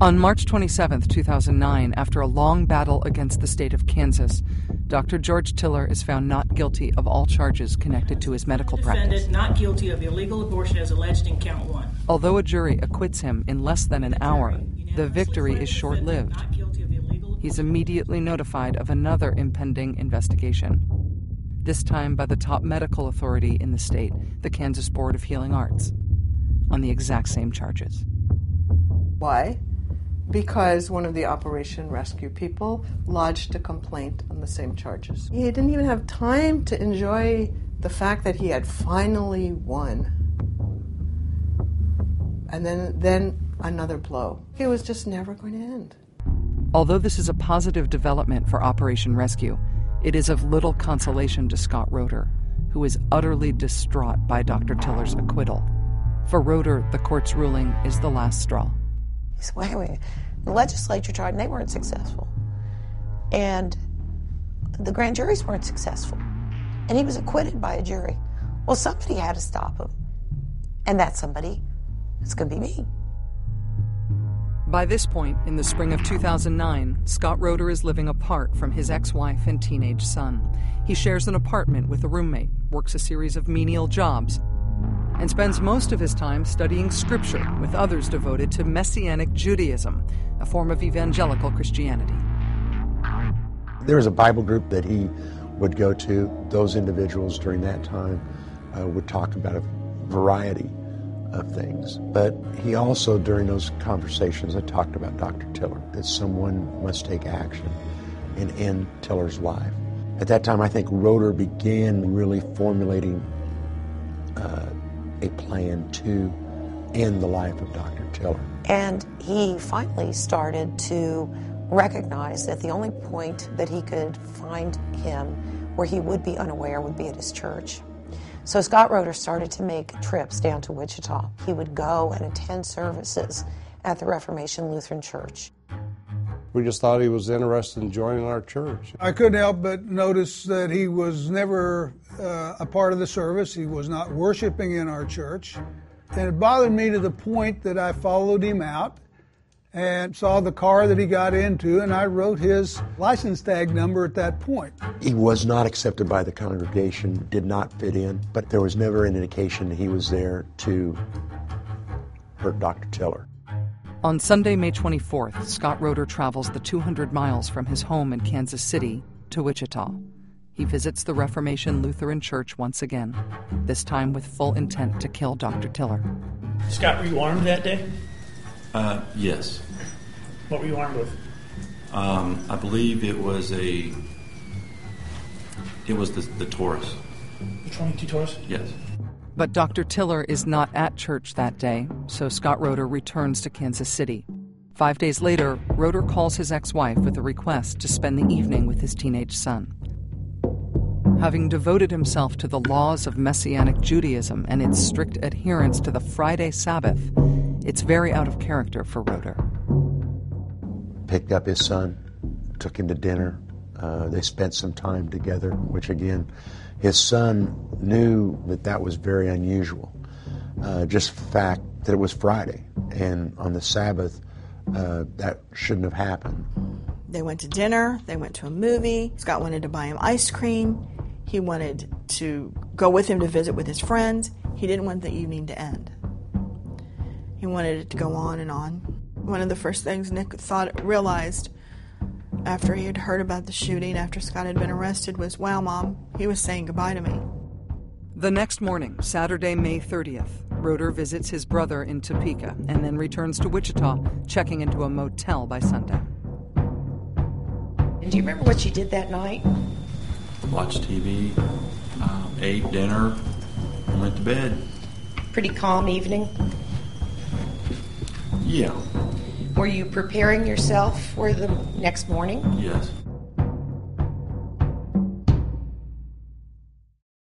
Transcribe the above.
On March 27, 2009, after a long battle against the state of Kansas, Dr. George Tiller is found not guilty of all charges connected to his medical practice. Defendant not guilty of illegal abortion as alleged in count 1. Although a jury acquits him in less than an hour, the victory is short-lived. He's immediately notified of another impending investigation, this time by the top medical authority in the state, the Kansas Board of Healing Arts, on the exact same charges. Why? Because one of the Operation Rescue people lodged a complaint on the same charges. He didn't even have time to enjoy the fact that he had finally won. And then another blow. It was just never going to end. Although this is a positive development for Operation Rescue, it is of little consolation to Scott Roeder, who is utterly distraught by Dr. Tiller's acquittal. For Roeder, the court's ruling is the last straw. He said, wait. The legislature tried and they weren't successful. And the grand juries weren't successful. And he was acquitted by a jury. Well, somebody had to stop him. And that somebody is going to be me. By this point, in the spring of 2009, Scott Roeder is living apart from his ex-wife and teenage son. He shares an apartment with a roommate, works a series of menial jobs, and spends most of his time studying scripture with others devoted to Messianic Judaism, a form of evangelical Christianity. There was a Bible group that he would go to. Those individuals during that time would talk about a variety of things. But he also, during those conversations, had talked about Dr. Tiller, that someone must take action and end Tiller's life. At that time, I think Roeder began really formulating a plan to end the life of Dr. Tiller. And he finally started to recognize that the only point that he could find him where he would be unaware would be at his church. So Scott Roeder started to make trips down to Wichita. He would go and attend services at the Reformation Lutheran Church. We just thought he was interested in joining our church. I couldn't help but notice that he was never a part of the service. He was not worshiping in our church. And it bothered me to the point that I followed him out and saw the car that he got into, and I wrote his license tag number at that point. He was not accepted by the congregation, did not fit in, but there was never an indication that he was there to hurt Dr. Tiller. On Sunday, May 24th, Scott Roeder travels the 200 miles from his home in Kansas City to Wichita. He visits the Reformation Lutheran Church once again, this time with full intent to kill Dr. Tiller. Scott, were you armed that day? Yes. What were you armed with? I believe it was the Taurus. The 22 Taurus? Yes. But Dr. Tiller is not at church that day, so Scott Roeder returns to Kansas City. 5 days later, Roeder calls his ex-wife with a request to spend the evening with his teenage son. Having devoted himself to the laws of Messianic Judaism and its strict adherence to the Friday Sabbath, it's very out of character for Roeder. Picked up his son, took him to dinner. They spent some time together, which again, his son knew that was very unusual. Just the fact that it was Friday, and on the Sabbath, that shouldn't have happened. They went to dinner, they went to a movie. Scott wanted to buy him ice cream. He wanted to go with him to visit with his friends. He didn't want the evening to end. He wanted it to go on and on. One of the first things Nick realized after he had heard about the shooting, after Scott had been arrested, was, wow, Mom, he was saying goodbye to me. The next morning, Saturday, May 30th, Roeder visits his brother in Topeka and then returns to Wichita, checking into a motel by sundown. And do you remember what you did that night? Watched TV, ate dinner, and went to bed. Pretty calm evening? Yeah. Were you preparing yourself for the next morning? Yes.